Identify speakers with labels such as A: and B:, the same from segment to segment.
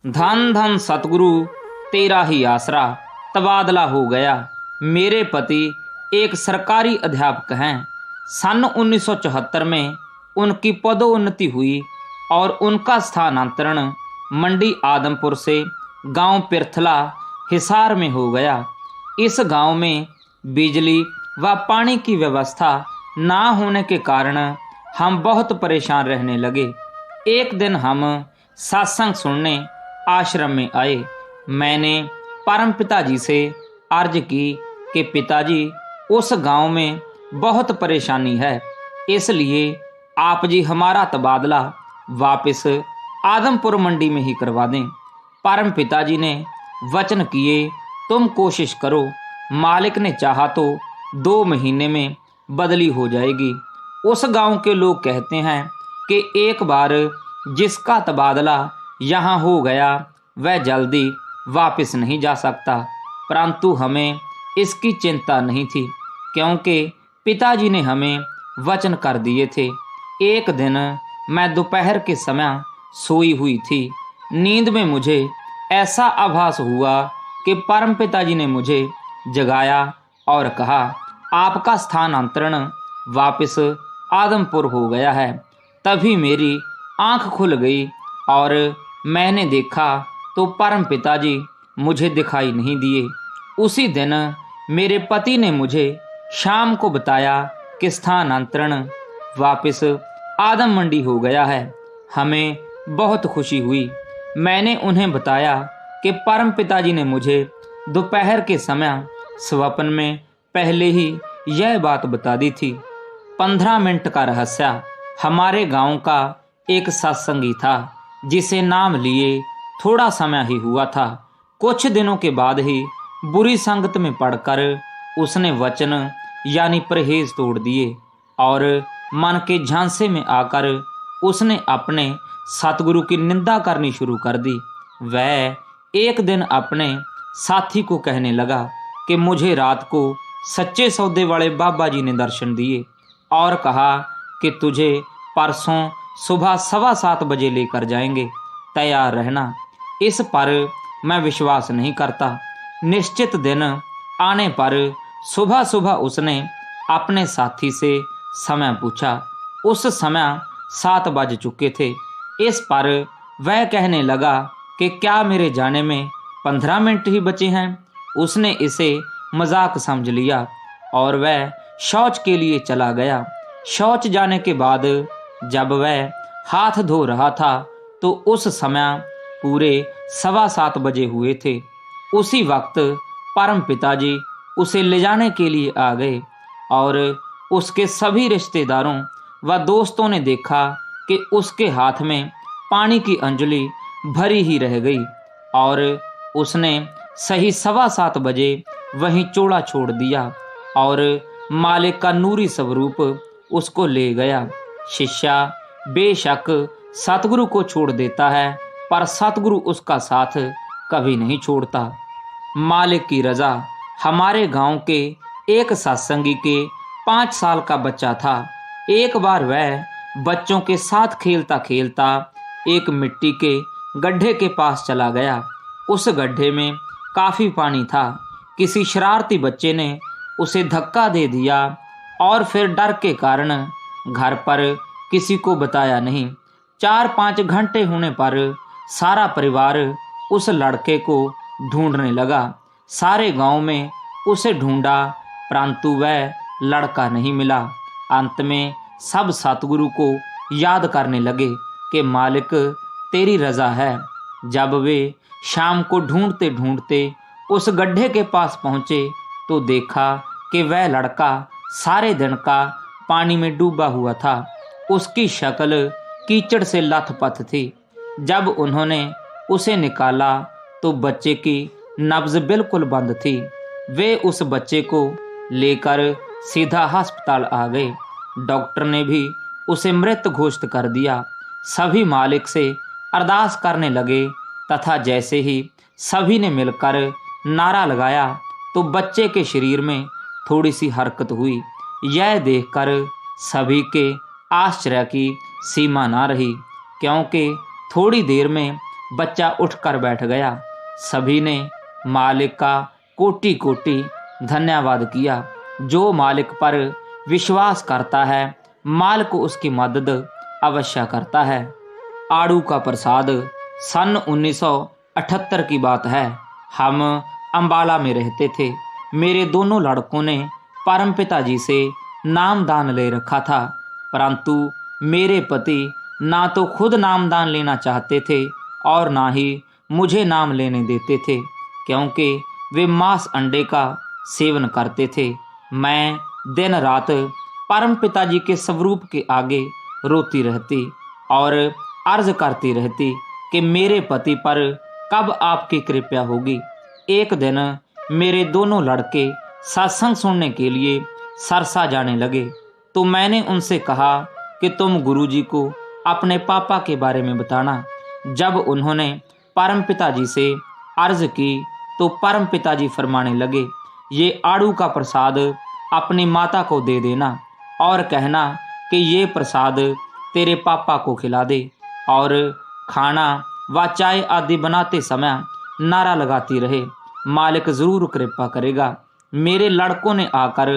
A: धन धन सतगुरु तेरा ही आसरा, तबादला हो गया। मेरे पति एक सरकारी अध्यापक हैं। सन 1974 में उनकी पदोन्नति हुई और उनका स्थानांतरण मंडी आदमपुर से गांव पिरथला हिसार में हो गया। इस गांव में बिजली व पानी की व्यवस्था ना होने के कारण हम बहुत परेशान रहने लगे। एक दिन हम सत्संग सुनने आश्रम में आए। मैंने परम पिताजी से अर्ज की कि पिताजी, उस गांव में बहुत परेशानी है, इसलिए आप जी हमारा तबादला वापस आदमपुर मंडी में ही करवा दें। परम पिताजी ने वचन किए, तुम कोशिश करो, मालिक ने चाहा तो 2 महीने में बदली हो जाएगी। उस गांव के लोग कहते हैं कि एक बार जिसका तबादला यहाँ हो गया वह जल्दी वापस नहीं जा सकता, परंतु हमें इसकी चिंता नहीं थी क्योंकि पिताजी ने हमें वचन कर दिए थे। एक दिन मैं दोपहर के समय सोई हुई थी। नींद में मुझे ऐसा आभास हुआ कि परम पिताजी ने मुझे जगाया और कहा, आपका स्थानांतरण वापस आदमपुर हो गया है। तभी मेरी आंख खुल गई और मैंने देखा तो परम पिताजी मुझे दिखाई नहीं दिए। उसी दिन मेरे पति ने मुझे शाम को बताया कि स्थानांतरण वापस आदम मंडी हो गया है। हमें बहुत खुशी हुई। मैंने उन्हें बताया कि परम पिताजी ने मुझे दोपहर के समय स्वप्न में पहले ही यह बात बता दी थी। 15 मिनट का रहस्य। हमारे गांव का एक सत्संगी था जिसे नाम लिए थोड़ा समय ही हुआ था। कुछ दिनों के बाद ही बुरी संगत में पड़कर उसने वचन यानी परहेज तोड़ दिए और मन के झांसे में आकर उसने अपने सतगुरु की निंदा करनी शुरू कर दी। वह एक दिन अपने साथी को कहने लगा कि मुझे रात को सच्चे सौदे वाले बाबा जी ने दर्शन दिए और कहा कि तुझे परसों सुबह 7:15 बजे लेकर जाएंगे, तैयार रहना। इस पर मैं विश्वास नहीं करता। निश्चित दिन आने पर सुबह सुबह उसने अपने साथी से समय पूछा। उस समय 7 बज चुके थे। इस पर वह कहने लगा कि क्या मेरे जाने में 15 मिनट ही बचे हैं। उसने इसे मजाक समझ लिया और वह शौच के लिए चला गया। शौच जाने के बाद जब वह हाथ धो रहा था तो उस समय पूरे 7:15 बजे हुए थे। उसी वक्त परम पिताजी उसे ले जाने के लिए आ गए और उसके सभी रिश्तेदारों व दोस्तों ने देखा कि उसके हाथ में पानी की अंजलि भरी ही रह गई और उसने सही 7:15 बजे वहीं चोला छोड़ दिया और मालिक का नूरी स्वरूप उसको ले गया। शिष्या बेशक सतगुरु को छोड़ देता है, पर सतगुरु उसका साथ कभी नहीं छोड़ता। मालिक की रजा। हमारे गांव के एक सत्संगी के 5 साल का बच्चा था। एक बार वह बच्चों के साथ खेलता खेलता एक मिट्टी के गड्ढे के पास चला गया। उस गड्ढे में काफी पानी था। किसी शरारती बच्चे ने उसे धक्का दे दिया और फिर डर के कारण घर पर किसी को बताया नहीं। 4-5 घंटे होने पर सारा परिवार उस लड़के को ढूंढने लगा। सारे गांव में उसे ढूंढा, परंतु वह लड़का नहीं मिला। अंत में सब सतगुरु को याद करने लगे कि मालिक तेरी रजा है। जब वे शाम को ढूंढते ढूंढते उस गड्ढे के पास पहुंचे तो देखा कि वह लड़का सारे दिन का पानी में डूबा हुआ था। उसकी शक्ल कीचड़ से लथपथ थी। जब उन्होंने उसे निकाला तो बच्चे की नब्ज बिल्कुल बंद थी। वे उस बच्चे को लेकर सीधा अस्पताल आ गए। डॉक्टर ने भी उसे मृत घोषित कर दिया। सभी मालिक से अरदास करने लगे तथा जैसे ही सभी ने मिलकर नारा लगाया तो बच्चे के शरीर में थोड़ी सी हरकत हुई। यह देखकर सभी के आश्चर्य की सीमा ना रही, क्योंकि थोड़ी देर में बच्चा उठकर बैठ गया। सभी ने मालिक का कोटि कोटि धन्यवाद किया। जो मालिक पर विश्वास करता है, मालिक उसकी मदद अवश्य करता है। आड़ू का प्रसाद। सन 1978 की बात है। हम अंबाला में रहते थे। मेरे दोनों लड़कों ने परमपिता जी से नामदान ले रखा था, परंतु मेरे पति ना तो खुद नामदान लेना चाहते थे और ना ही मुझे नाम लेने देते थे, क्योंकि वे मांस अंडे का सेवन करते थे। मैं दिन रात परम पिताजी के स्वरूप के आगे रोती रहती और अर्ज करती रहती कि मेरे पति पर कब आपकी कृपा होगी। एक दिन मेरे दोनों लड़के सत्संग सुनने के लिए सरसा जाने लगे, तो मैंने उनसे कहा कि तुम गुरुजी को अपने पापा के बारे में बताना। जब उन्होंने परम पिताजी से अर्ज की तो परम पिताजी फरमाने लगे, ये आड़ू का प्रसाद अपनी माता को दे देना और कहना कि ये प्रसाद तेरे पापा को खिला दे, और खाना व चाय आदि बनाते समय नारा लगाती रहे, मालिक जरूर कृपा करेगा। मेरे लड़कों ने आकर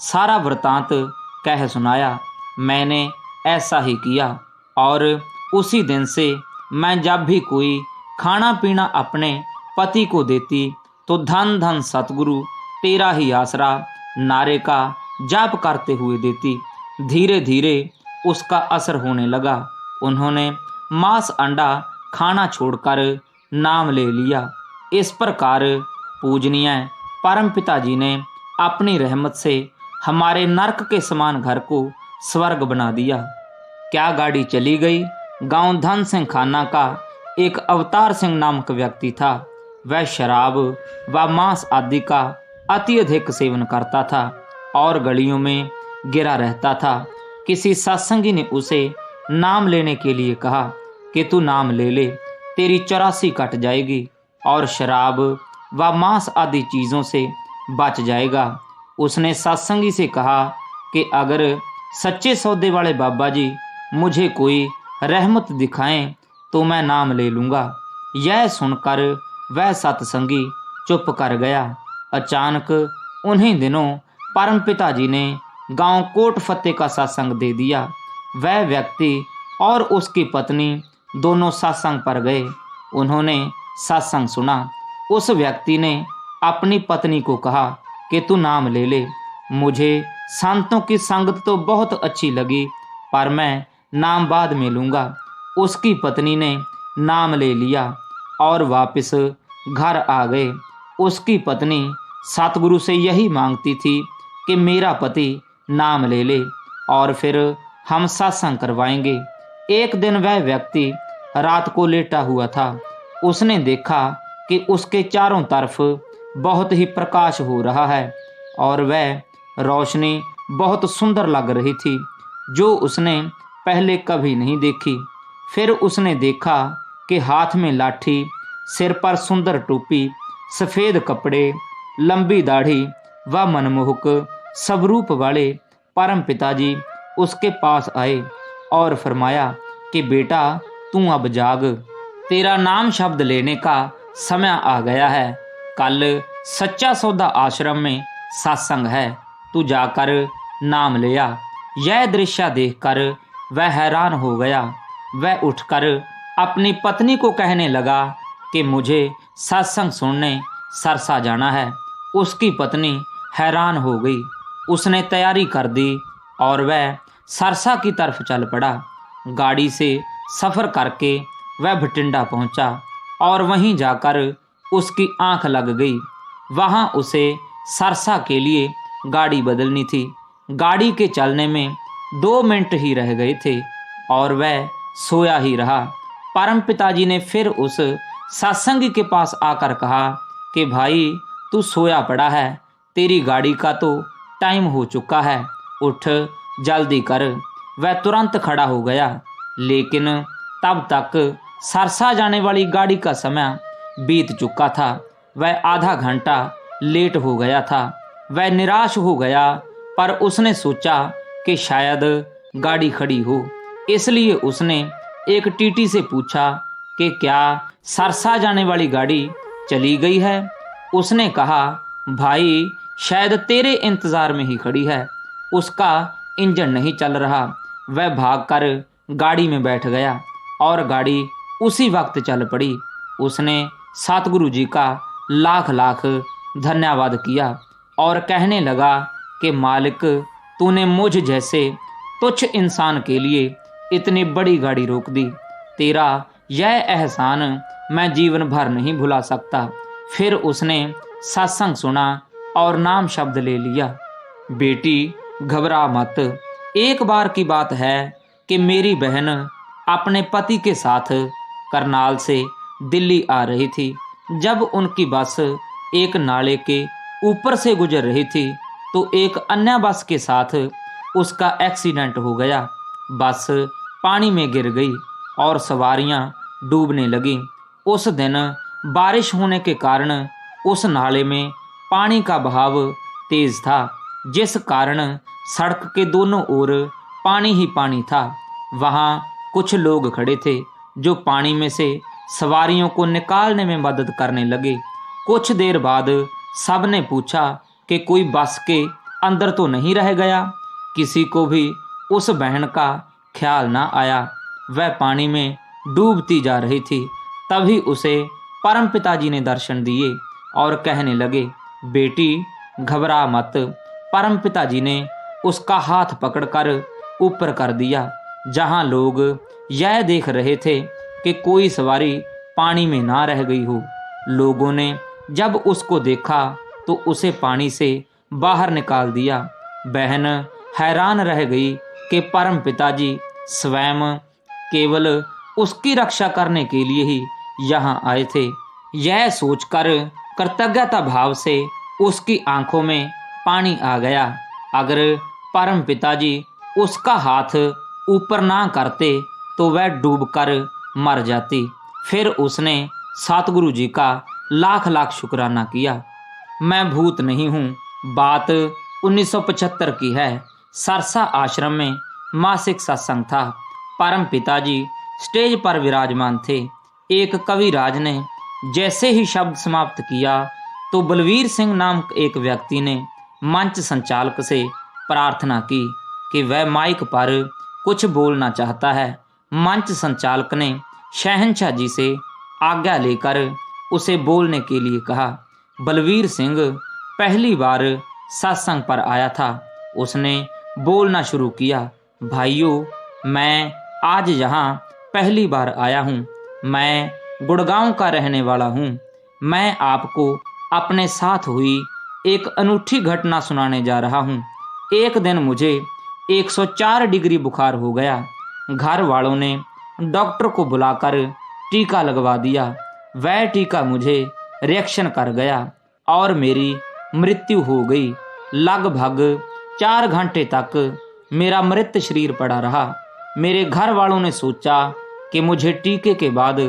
A: सारा वृतांत कह सुनाया। मैंने ऐसा ही किया और उसी दिन से मैं जब भी कोई खाना पीना अपने पति को देती तो धन धन सतगुरु तेरा ही आसरा नारे का जाप करते हुए देती। धीरे धीरे उसका असर होने लगा। उन्होंने मांस अंडा खाना छोड़कर नाम ले लिया। इस प्रकार पूजनीय परम पिताजी ने अपनी रहमत से हमारे नरक के समान घर को स्वर्ग बना दिया। क्या गाड़ी चली गई। गांव धन सिंह खाना का एक अवतार सिंह नामक व्यक्ति था। वह शराब व मांस आदि का अति अधिक सेवन करता था और गलियों में गिरा रहता था। किसी सत्संगी ने उसे नाम लेने के लिए कहा कि तू नाम ले ले, तेरी 84 कट जाएगी और शराब व मांस आदि चीज़ों से बच जाएगा। उसने सत्संगी से कहा कि अगर सच्चे सौदे वाले बाबा जी मुझे कोई रहमत दिखाएं तो मैं नाम ले लूँगा। यह सुनकर वह सत्संगी चुप कर गया। अचानक उन्हीं दिनों परम पिताजी ने गांव कोट फतेह का सत्संग दे दिया। वह व्यक्ति और उसकी पत्नी दोनों सत्संग पर गए। उन्होंने सत्संग सुना। उस व्यक्ति ने अपनी पत्नी को कहा कि तू नाम ले ले। मुझे संतों की संगत तो बहुत अच्छी लगी, पर मैं नाम बाद में लूँगा। उसकी पत्नी ने नाम ले लिया और वापस घर आ गए। उसकी पत्नी सतगुरु से यही मांगती थी कि मेरा पति नाम ले ले और फिर हम सत्संग करवाएंगे। एक दिन वह व्यक्ति रात को लेटा हुआ था। उसने देखा कि उसके चारों तरफ बहुत ही प्रकाश हो रहा है और वह रोशनी बहुत सुंदर लग रही थी, जो उसने पहले कभी नहीं देखी। फिर उसने देखा कि हाथ में लाठी, सिर पर सुंदर टोपी, सफ़ेद कपड़े, लंबी दाढ़ी व मनमोहक स्वरूप वाले परम पिताजी उसके पास आए और फरमाया कि बेटा तू अब जाग, तेरा नाम शब्द लेने का समय आ गया है। कल सच्चा सौदा आश्रम में सत्संग है, तू जाकर नाम ले आ। यह दृश्य देखकर वह हैरान हो गया। वह उठकर अपनी पत्नी को कहने लगा कि मुझे सत्संग सुनने सरसा जाना है। उसकी पत्नी हैरान हो गई। उसने तैयारी कर दी और वह सरसा की तरफ चल पड़ा। गाड़ी से सफ़र करके वह भटिंडा पहुंचा और वहीं जाकर उसकी आंख लग गई। वहां उसे सरसा के लिए गाड़ी बदलनी थी। गाड़ी के चलने में 2 मिनट ही रह गए थे और वह सोया ही रहा। परम पिताजी ने फिर उस सत्संगी के पास आकर कहा कि भाई तू सोया पड़ा है, तेरी गाड़ी का तो टाइम हो चुका है, उठ जल्दी कर। वह तुरंत खड़ा हो गया, लेकिन तब तक सरसा जाने वाली गाड़ी का समय बीत चुका था। वह आधा घंटा लेट हो गया था। वह निराश हो गया, पर उसने सोचा कि शायद गाड़ी खड़ी हो, इसलिए उसने एक टीटी से पूछा कि क्या सरसा जाने वाली गाड़ी चली गई है। उसने कहा, भाई शायद तेरे इंतजार में ही खड़ी है, उसका इंजन नहीं चल रहा। वह भागकर गाड़ी में बैठ गया और गाड़ी उसी वक्त चल पड़ी। उसने सतगुरु जी का लाख लाख धन्यवाद किया और कहने लगा कि मालिक, तूने मुझ जैसे तुच्छ इंसान के लिए इतनी बड़ी गाड़ी रोक दी। तेरा यह एहसान मैं जीवन भर नहीं भुला सकता। फिर उसने सत्संग सुना और नाम शब्द ले लिया। बेटी घबरा मत। एक बार की बात है कि मेरी बहन अपने पति के साथ करनाल से दिल्ली आ रही थी। जब उनकी बस एक नाले के ऊपर से गुजर रही थी तो एक अन्य बस के साथ उसका एक्सीडेंट हो गया। बस पानी में गिर गई और सवारियां डूबने लगीं। उस दिन बारिश होने के कारण उस नाले में पानी का बहाव तेज था, जिस कारण सड़क के दोनों ओर पानी ही पानी था। वहां कुछ लोग खड़े थे जो पानी में से सवारियों को निकालने में मदद करने लगे। कुछ देर बाद सबने पूछा कि कोई बस के अंदर तो नहीं रह गया। किसी को भी उस बहन का ख्याल ना आया। वह पानी में डूबती जा रही थी। तभी उसे परम पिताजी ने दर्शन दिए और कहने लगे, बेटी घबरा मत। परम पिताजी ने उसका हाथ पकड़कर ऊपर कर दिया। जहां लोग यह देख रहे थे कि कोई सवारी पानी में ना रह गई हो। लोगों ने जब उसको देखा तो उसे पानी से बाहर निकाल दिया। बहन हैरान रह गई कि परम पिताजी स्वयं केवल उसकी रक्षा करने के लिए ही यहाँ आए थे। यह सोचकर कृतज्ञता भाव से उसकी आंखों में पानी आ गया। अगर परम पिताजी उसका हाथ ऊपर ना करते तो वह डूबकर मर जाती। फिर उसने सतगुरु जी का लाख लाख शुक्राना किया। मैं भूत नहीं हूँ। बात 1975 की है। सरसा आश्रम में मासिक सत्संग था। परम पिताजी स्टेज पर विराजमान थे। एक कविराज ने जैसे ही शब्द समाप्त किया तो बलवीर सिंह नामक एक व्यक्ति ने मंच संचालक से प्रार्थना की कि वह माइक पर कुछ बोलना चाहता है। मंच संचालक ने शहंशाह जी से आज्ञा लेकर उसे बोलने के लिए कहा। बलवीर सिंह पहली बार सत्संग पर आया था। उसने बोलना शुरू किया, भाइयों, मैं आज यहाँ पहली बार आया हूँ। मैं गुड़गांव का रहने वाला हूँ। मैं आपको अपने साथ हुई एक अनूठी घटना सुनाने जा रहा हूँ। एक दिन मुझे 104 डिग्री बुखार हो गया। घर वालों ने डॉक्टर को बुलाकर टीका लगवा दिया। वह टीका मुझे रिएक्शन कर गया और मेरी मृत्यु हो गई। लगभग 4 घंटे तक मेरा मृत शरीर पड़ा रहा। मेरे घर वालों ने सोचा कि मुझे टीके के बाद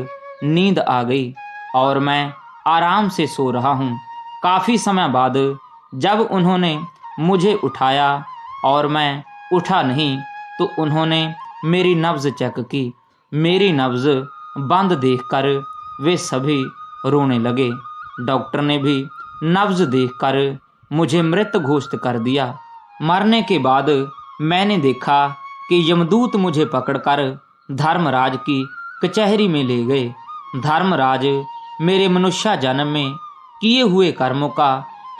A: नींद आ गई और मैं आराम से सो रहा हूँ। काफ़ी समय बाद जब उन्होंने मुझे उठाया और मैं उठा नहीं तो उन्होंने मेरी नब्ज़ चेक की। मेरी नब्ज़ बंद देखकर वे सभी रोने लगे। डॉक्टर ने भी नब्ज़ देखकर मुझे मृत घोषित कर दिया। मरने के बाद मैंने देखा कि यमदूत मुझे पकड़कर धर्मराज की कचहरी में ले गए। धर्मराज मेरे मनुष्य जन्म में किए हुए कर्मों का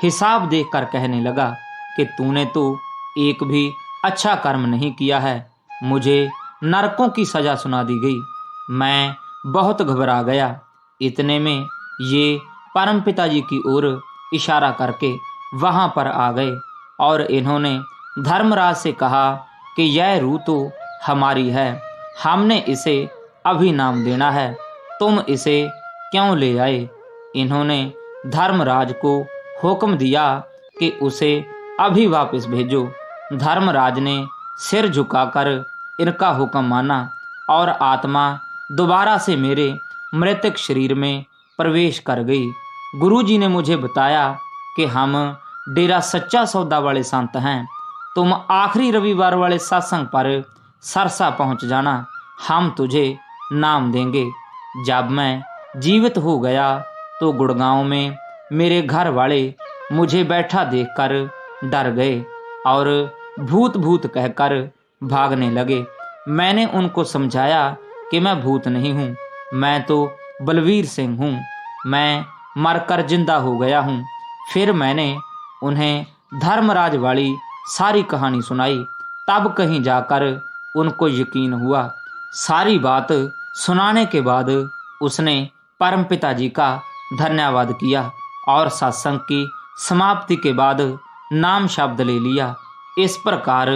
A: हिसाब देखकर कहने लगा कि तूने तो एक भी अच्छा कर्म नहीं किया है। मुझे नरकों की सजा सुना दी गई। मैं बहुत घबरा गया। इतने में ये परम पिताजी की ओर इशारा करके वहां पर आ गए और इन्होंने धर्मराज से कहा कि यह रूह तो हमारी है, हमने इसे अभी नाम देना है, तुम इसे क्यों ले आए। इन्होंने धर्मराज को हुक्म दिया कि उसे अभी वापस भेजो। धर्मराज ने सिर झुकाकर इनका हुक्म माना और आत्मा दोबारा से मेरे मृतक शरीर में प्रवेश कर गई। गुरुजी ने मुझे बताया कि हम डेरा सच्चा सौदा वाले संत हैं। तुम आखिरी रविवार वाले सत्संग पर सरसा पहुंच जाना, हम तुझे नाम देंगे। जब मैं जीवित हो गया तो गुड़गांव में मेरे घर वाले मुझे बैठा देखकर डर गए और भूत भूत कहकर भागने लगे। मैंने उनको समझाया कि मैं भूत नहीं हूँ, मैं तो बलवीर सिंह हूँ, मैं मरकर जिंदा हो गया हूँ। फिर मैंने उन्हें धर्मराज वाली सारी कहानी सुनाई। तब कहीं जाकर उनको यकीन हुआ। सारी बात सुनाने के बाद उसने परमपिता जी का धन्यवाद किया और सत्संग की समाप्ति के बाद नाम शब्द ले लिया। इस प्रकार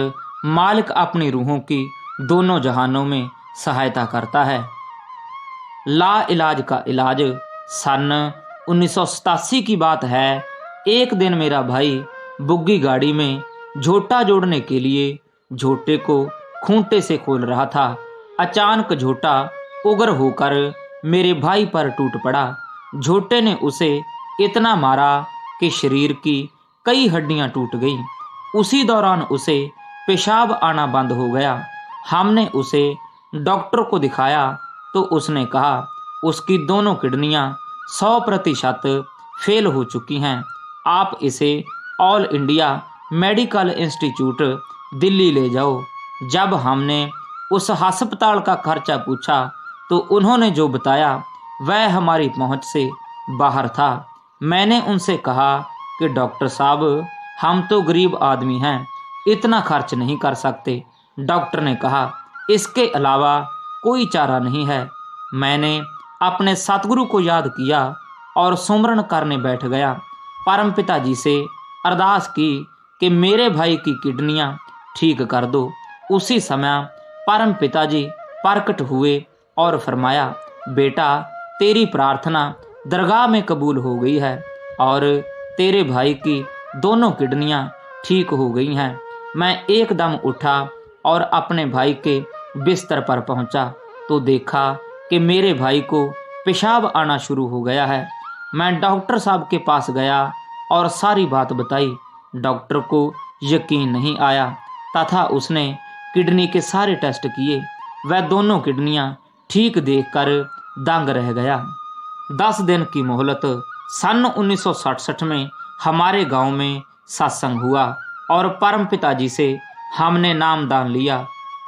A: मालिक अपनी रूहों की दोनों जहानों में सहायता करता है। ला इलाज का इलाज। सन 1987 की बात है। एक दिन मेरा भाई बुग्गी गाड़ी में झोटा जोड़ने के लिए झोटे को खूंटे से खोल रहा था। अचानक झोटा उग्र होकर मेरे भाई पर टूट पड़ा। झोटे ने उसे इतना मारा कि शरीर की कई हड्डियां टूट गईं। उसी दौरान उसे पेशाब आना बंद हो गया। हमने उसे डॉक्टर को दिखाया तो उसने कहा उसकी दोनों किडनियां 100% फेल हो चुकी हैं। आप इसे all India medical institute Delhi ले जाओ। जब हमने उस अस्पताल का खर्चा पूछा तो उन्होंने जो बताया वह हमारी पहुंच से बाहर था। मैंने उनसे कहा कि डॉक्टर साहब, हम तो गरीब आदमी हैं, इतना खर्च नहीं कर सकते। डॉक्टर ने कहा इसके अलावा कोई चारा नहीं है। मैंने अपने सतगुरु को याद किया और सुमरन करने बैठ गया। परमपिता जी से अरदास की कि मेरे भाई की किडनियां ठीक कर दो। उसी समय परमपिता जी प्रकट हुए और फरमाया, बेटा, तेरी प्रार्थना दरगाह में कबूल हो गई है और तेरे भाई की दोनों किडनियां ठीक हो गई हैं। मैं एकदम उठा और अपने भाई के बिस्तर पर पहुंचा तो देखा कि मेरे भाई को पेशाब आना शुरू हो गया है। मैं डॉक्टर साहब के पास गया और सारी बात बताई। डॉक्टर को यकीन नहीं आया तथा उसने किडनी के सारे टेस्ट किए। वह दोनों किडनियां ठीक देखकर दंग रह गया। 10 दिन की मोहलत। सन 1967 में हमारे गांव में सत्संग हुआ और परमपिता जी से हमने नामदान लिया।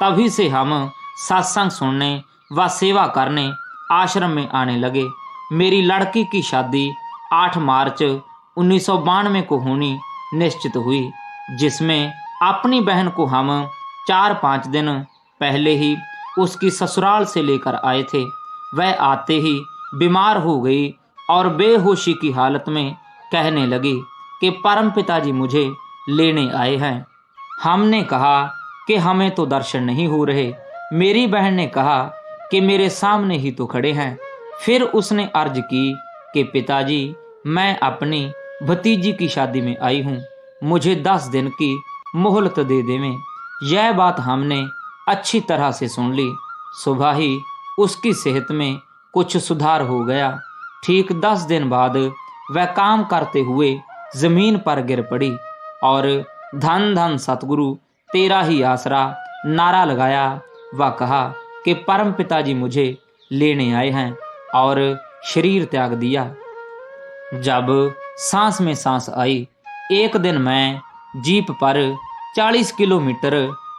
A: तभी से हम सत्संग सुनने व सेवा करने आश्रम में आने लगे। मेरी लड़की की शादी 8 मार्च 1992 को होनी निश्चित हुई, जिसमें अपनी बहन को हम 4-5 दिन पहले ही उसकी ससुराल से लेकर आए थे। वह आते ही बीमार हो गई और बेहोशी की हालत में कहने लगी कि परमपिता जी मुझे लेने आए हैं। हमने कहा कि हमें तो दर्शन नहीं हो रहे। मेरी बहन ने कहा कि मेरे सामने ही तो खड़े हैं। फिर उसने अर्ज की कि पिताजी, मैं अपनी भतीजी की शादी में आई हूँ, मुझे 10 दिन की मोहलत दे देवें। यह बात हमने अच्छी तरह से सुन ली। सुबह ही उसकी सेहत में कुछ सुधार हो गया। ठीक 10 दिन बाद वह काम करते हुए जमीन पर गिर पड़ी और धन धन सतगुरु तेरा ही आसरा नारा लगाया व कहा कि परम पिताजी मुझे लेने आए हैं और शरीर त्याग दिया। जब सांस में सांस आई, एक दिन मैं जीप पर 40 किलोमीटर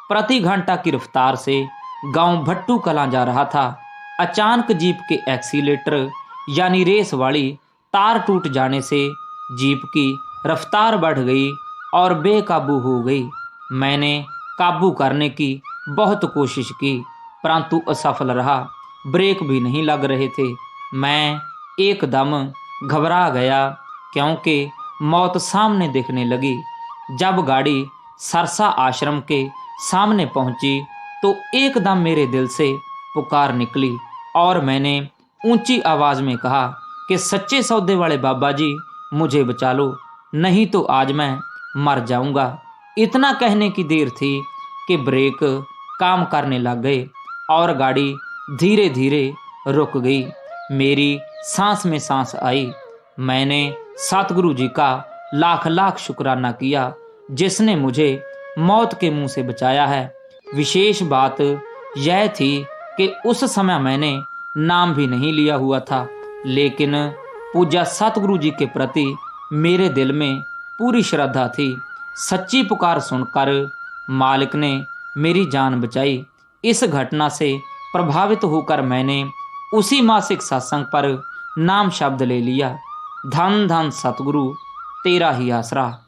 A: प्रति घंटा की रफ्तार से गांव भट्टू कलां जा रहा था। अचानक जीप के एक्सीलेटर यानी रेस वाली तार टूट जाने से जीप की रफ्तार बढ़ गई और बेकाबू हो गई। मैंने काबू करने की बहुत कोशिश की परंतु असफल रहा। ब्रेक भी नहीं लग रहे थे। मैं एकदम घबरा गया क्योंकि मौत सामने दिखने लगी। जब गाड़ी सरसा आश्रम के सामने पहुंची तो एकदम मेरे दिल से पुकार निकली और मैंने ऊंची आवाज में कहा कि सच्चे सौदे वाले बाबा जी मुझे बचा लो, नहीं तो आज मैं मर जाऊंगा। इतना कहने की देर थी कि ब्रेक काम करने लग गए और गाड़ी धीरे धीरे रुक गई। मेरी सांस में सांस आई। मैंने सतगुरु जी का लाख लाख शुक्राना किया जिसने मुझे मौत के मुंह से बचाया है। विशेष बात यह थी कि उस समय मैंने नाम भी नहीं लिया हुआ था, लेकिन पूज्य सतगुरु जी के प्रति मेरे दिल में पूरी श्रद्धा थी। सच्ची पुकार सुनकर मालिक ने मेरी जान बचाई। इस घटना से प्रभावित होकर मैंने उसी मासिक सत्संग पर नाम शब्द ले लिया। धन धन सतगुरु तेरा ही आसरा।